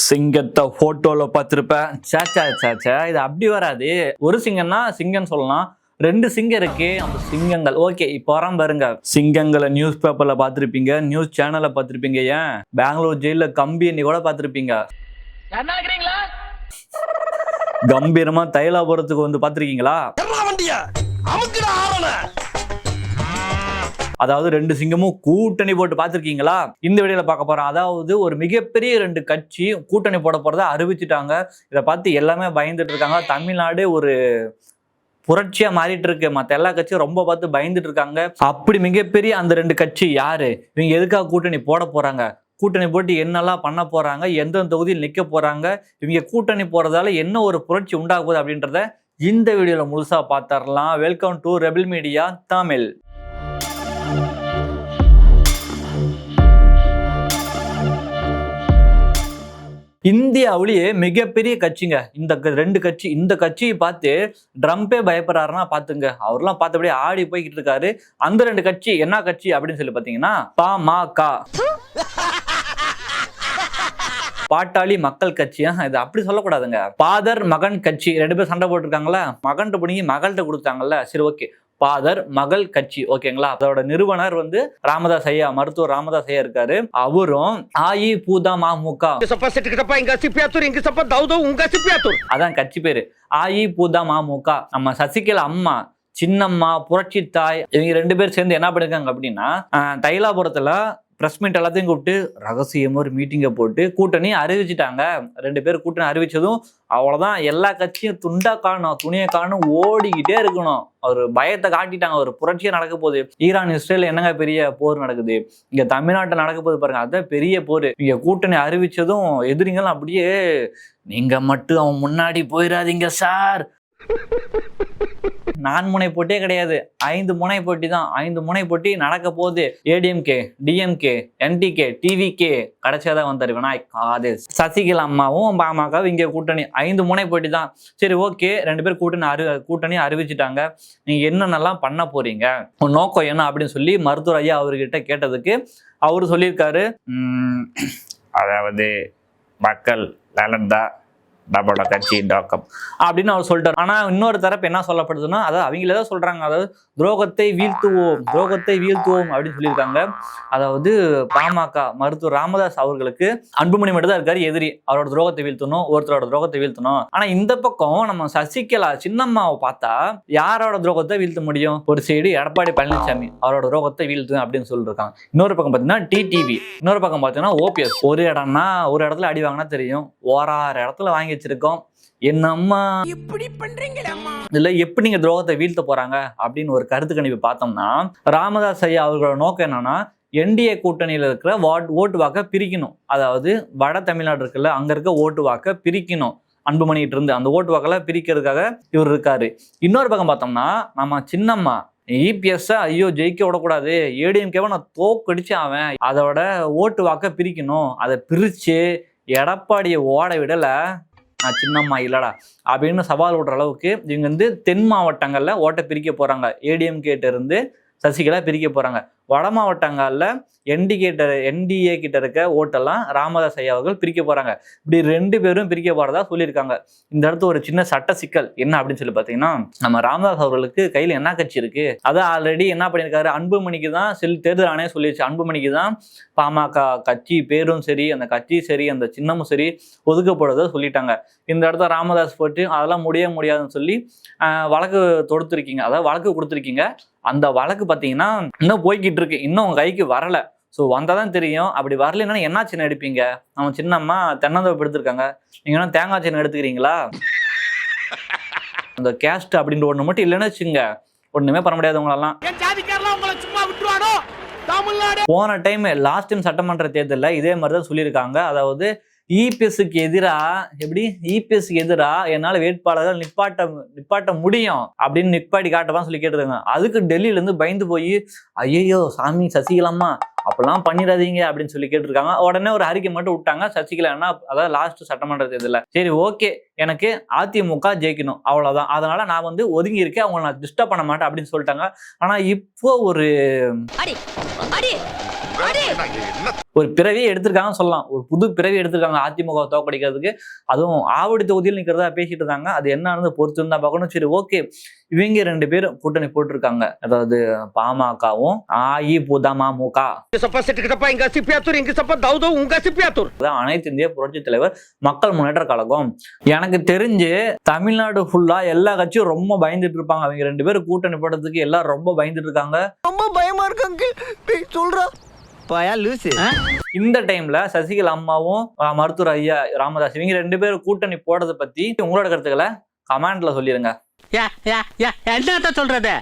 சிங்கத்தை போட்டோல பார்த்திருப்பேன். சேச்சா இது அப்படி வராது. ஒரு சிங்கம்னா சிங்கம் சொல்லலாம், ரெண்டு சிங்கம் இருக்கு. அந்த சிங்கங்கள் ஓகே. இப்போ வராம பாருங்க, சிங்கங்களை நியூஸ் பேப்பர்ல பார்த்திருப்பீங்க, நியூஸ் சேனல்ல பார்த்திருப்பீங்க, ஏன் பெங்களூர் ஜெயில கம்பி எண்ணி கூட பார்த்திருப்பீங்க. கம்பீரமா தைலாபுரத்துக்கு வந்து பார்த்திருக்கீங்களா? அதாவது ரெண்டு சிங்கமும் கூட்டணி போட்டு பார்த்திருக்கீங்களா? இந்த வீடியோல பார்க்க போறோம். அதாவது ஒரு மிகப்பெரிய ரெண்டு கட்சி கூட்டணி போட போறதா அறிவிச்சுட்டாங்க. இதை பார்த்து எல்லாமே பயந்துட்டு இருக்காங்க. தமிழ்நாடு ஒரு புரட்சியா மாறிட்டு இருக்கு. மற்ற எல்லா கட்சியும் ரொம்ப பார்த்து பயந்துட்டு இருக்காங்க. அப்படி மிகப்பெரிய அந்த ரெண்டு கட்சி யாரு, இவங்க எதுக்காக கூட்டணி போட போறாங்க, கூட்டணி போட்டு என்னெல்லாம் பண்ண போறாங்க, எந்த தொகுதியில் நிக்க போறாங்க, இவங்க கூட்டணி போறதால என்ன ஒரு புரட்சி உண்டாகுது அப்படின்றத இந்த வீடியோல முழுசா பார்த்தரலாம். Welcome to Rebel Media Tamil. இந்தியாவிலேயே மிகப்பெரிய கட்சிங்க இந்த ரெண்டு கட்சி. இந்த கட்சியை பார்த்து ட்ரம்பே பயப்படுறாருன்னா பாத்துங்க. அவர்லாம் பார்த்தபடியே ஆடி போய்கிட்டு இருக்காரு. அந்த ரெண்டு கட்சி என்ன கட்சி அப்படின்னு சொல்லி பாத்தீங்கன்னா பாமக, பாட்டாளி மக்கள் கட்சியா. இது அப்படி சொல்லக்கூடாதுங்க. பாதர் மகன் கட்சி. ரெண்டு பேரும் சண்டை போட்டிருக்காங்களா, மகன்கிட்ட பிடிங்கி மகள்கிட்ட கொடுத்தாங்கல்ல. சரி ஓகே, பாதர் மகள் கட்சி ஓகேங்களா. அதோட நிறுவனர் வந்து ராமதாஸ் ஐயா, மருத்துவர் ராமதாஸ் ஐயா இருக்காரு. அவரும் அஇஅதிமுக, அதான் கட்சி பேரு அஇஅதிமுக. நம்ம சசிகலா அம்மா, சின்னம்மா, புரட்சி தாய், இவங்க ரெண்டு பேரும் சேர்ந்து என்ன பண்ணிருக்காங்க அப்படின்னா, தைலாபுரத்துல பிரஸ் மீட் எல்லாத்தையும் கூப்பிட்டு ரகசியமா ஒரு மீட்டிங்கை போட்டு கூட்டணி அறிவிச்சுட்டாங்க. ரெண்டு பேர் கூட்டணி அறிவிச்சதும் அவ்வளவுதான். எல்லா கட்சியும் துண்டா காணும், துணியை காணும், ஓடிக்கிட்டே இருக்கணும். ஒரு பயத்தை காட்டிட்டாங்க. ஒரு புரட்சியா நடக்க போகுது. ஈரான் இஸ்ரேல் என்னங்க பெரிய போர் நடக்குது, இங்க தமிழ்நாட்டில் நடக்க போகுது பாருங்க, அதான் பெரிய போர். இங்க கூட்டணி அறிவிச்சதும் எதிரிங்களும் அப்படியே, நீங்க மட்டும் அவன் முன்னாடி போயிடாதீங்க சார். 4 முனை போட்டியே கிடையாது, 5 முனை போட்டி தான். 5 முனை போட்டி நடக்க போகுது. ஏடிஎம்கே, டிஎம்கே, என்டிகே, டிவிகே, கடைசியாதான் வந்தாரு விநாயக். அது சசிகலா அம்மாவும் பாமகவும் இங்க கூட்டணி. 5 முனை போட்டி தான். சரி ஓகே, ரெண்டு பேர் கூட்டணி அறிவிச்சுட்டாங்க. நீங்க என்னென்னலாம் பண்ண போறீங்க, நோக்கம் என்ன அப்படின்னு சொல்லி மருத்துவர் ஐயா அவர்கிட்ட கேட்டதுக்கு அவரு சொல்லியிருக்காரு, அதாவது மக்கள் நலன் தான் நம்மளோட கட்சி நோக்கம் அப்படின்னு அவர் சொல்லிட்டார். ஆனா இன்னொரு தரப்பு என்ன சொல்லப்படுதுன்னா, அதாவது அவங்கள தான் சொல்றாங்க, அதாவது துரோகத்தை வீழ்த்துவோம், துரோகத்தை வீழ்த்துவோம் அப்படின்னு சொல்லியிருக்காங்க. அதாவது பாமக மருத்துவர் ராமதாஸ் அவர்களுக்கு அன்புமணி மட்டும் தான் இருக்காரு எதிரி. அவரோட துரோகத்தை வீழ்த்தணும், ஒருத்தரோட துரோகத்தை வீழ்த்தணும். ஆனா இந்த பக்கம் நம்ம சசிகலா சின்னம்மாவை பார்த்தா யாரோட துரோகத்தை வீழ்த்த முடியும்? ஒரு சைடு எடப்பாடி பழனிசாமி, அவரோட துரோகத்தை வீழ்த்துவேன் அப்படின்னு சொல்லிருக்காங்க. இன்னொரு பக்கம் பார்த்தீங்கன்னா டிடிவி, இன்னொரு பக்கம் பார்த்தீங்கன்னா ஓபிஎஸ். ஒரு இடம்னா ஒரு இடத்துல அடி வாங்கினா தெரியும், ஓராறு இடத்துல வாங்கி வச்சிருக்கோம். என்னம்மா இப்படி பண்றீங்களேம்மா, இல்ல எப்படி நீங்க துரோகத்தை வீழ்த்த போறாங்க அப்படின்னு ஒரு கருத்து கணிப்பு பார்த்தோம்னா, ராமதாஸ் ஐயா அவர்களோட நோக்கம் என்னன்னா, என்டிஏ கூட்டணியில இருக்கிற ஓட்டு வாக்க பிரிக்கணும். அதாவது வட தமிழ்நாடு இருக்குல்ல, அங்க இருக்க ஓட்டு வாக்க பிரிக்கணும். அன்புமணிட்டு இருந்து அந்த ஓட்டு வாக்கெல்லாம் பிரிக்கிறதுக்காக இவர் இருக்காரு. இன்னொரு பக்கம் பார்த்தோம்னா நம்ம சின்னம்மா, இபிஎஸ் ஐயோ ஜெயிக்க விடக்கூடாது, ஏடிஎம்கேவை நான் தோக்கடிச்சு அவன் அதோட ஓட்டு வாக்க பிரிக்கணும், அதை பிரிச்சு எடப்பாடியை ஓட விடல நான் சின்னம்மா இல்லடா அப்படின்னு சவால் விடுற அளவுக்கு இவங்க வந்து தென் மாவட்டங்கள்ல ஓட்டை பிரிக்க போறாங்க. ஏடிஎம்கே இருந்து சசிகலா பிரிக்க போறாங்க. வட மாவட்டங்கள்ல என்டிஏ கிட்ட இருக்க ஓட்டெல்லாம் ராமதாஸ் ஐயா அவர்கள் பிரிக்க போறாங்க. இப்படி ரெண்டு பேரும் பிரிக்க போறதா சொல்லியிருக்காங்க. இந்த இடத்துல ஒரு சின்ன சட்ட சிக்கல் என்ன அப்படின்னு சொல்லி பாத்தீங்கன்னா, நம்ம ராமதாஸ் அவர்களுக்கு கையில என்ன கட்சி இருக்கு, அதான் ஆல்ரெடி என்ன பண்ணியிருக்காரு, அன்புமணிக்கு தான் தேர்தல் ஆணையம் சொல்லிடுச்சு, அன்புமணிக்கு தான் பாமக கட்சி பேரும் சரி, அந்த கட்சி சரி, அந்த சின்னமும் சரி ஒதுக்கப்படுறத சொல்லிட்டாங்க. இந்த இடத்துல ராமதாஸ் போட்டு அதெல்லாம் முடியாதுன்னு சொல்லி வழக்கு தொடுத்திருக்கீங்க, அதாவது வழக்கு கொடுத்துருக்கீங்க. அந்த வழக்கு பார்த்தீங்கன்னா இன்னும் போய்கிட்டு இருக்கு, இன்னும் உங்க கைக்கு வரல. ஸோ வந்தாதான் தெரியும். அப்படி வரலன்னா என்ன சின்ன எடுப்பீங்க? நம்ம சின்னம்மா தென்னந்தோப்பு எடுத்திருக்காங்க, நீங்க என்ன தேங்காய் சின்ன எடுத்துக்கிறீங்களா? அந்த கேஸ்ட் அப்படின்ற ஒண்ணு மட்டும் இல்லைன்னு வச்சுங்க, ஒண்ணுமே பண்ண முடியாது உங்களெல்லாம். போன டைம் லாஸ்ட் டைம் சட்டமன்ற தேர்தலில் இதே மாதிரி தான் சொல்லியிருக்காங்க. அதாவது இபிஎஸ்க்கு எதிரா என்னால வேட்பாளர்கள் நிப்பாட்ட முடியும் அப்படின்னு நிப்பாட்டி காட்டதான் சொல்லி கேட்டுருக்காங்க. அதுக்கு டெல்லியில இருந்து பயந்து போய் ஐயோ சாமி சசிகலாமா அப்பெல்லாம் பண்ணிடாதீங்க அப்படின்னு சொல்லி கேட்டிருக்காங்க. உடனே ஒரு அறிக்கை மட்டும் விட்டாங்க சசிகலா, அதாவது லாஸ்ட் சட்டமன்ற தேர்தலில், சரி ஓகே எனக்கு அதிமுக ஜெயிக்கணும் அவ்வளவுதான், அதனால நான் வந்து ஒதுங்கி இருக்கேன், அவங்களை நான் டிஸ்டர்ப் பண்ண மாட்டேன் அப்படின்னு சொல்லிட்டாங்க. ஆனா இப்போ ஒரு ஒரு பிறவியை எடுத்திருக்காங்கன்னு சொல்லலாம். ஒரு புது பிறவி எடுத்திருக்காங்க அதிமுக தோக்கடிக்கிறதுக்கு. அதுவும் ஆவடி தொகுதியில் நிக்கிறதா பேசிட்டு இருந்தாங்க. அது என்னன்னு பொறுத்து இருந்தா பார்க்கணும். சரி, ஓகே, இவங்க 2 பேரும் கூட்டணி போட்டிருக்காங்க. அதாவது பாமகவும் அஇஅதிமுக, அனைத்து இந்திய புரட்சி தலைவர் மக்கள் முன்னேற்ற கழகம். எனக்கு தெரிஞ்சு தமிழ்நாடு ஃபுல்லா எல்லா கட்சியும் ரொம்ப பயந்துட்டு இருப்பாங்க. அவங்க 2 பேரும் கூட்டணி போடுறதுக்கு எல்லாரும் ரொம்ப பயந்துட்டு இருக்காங்க. ரொம்ப பயமா இருக்காங்க சொல்றா. இந்த டைம்ல சசிகலா அம்மாவும் மருத்துவர் ஐயா ராமதாஸ் இவங்க 2 பேரும் கூட்டணி போடுறதை பத்தி உங்களோட கருத்துக்களை கமெண்ட்ல சொல்லிருங்க. என்ன சொல்றது?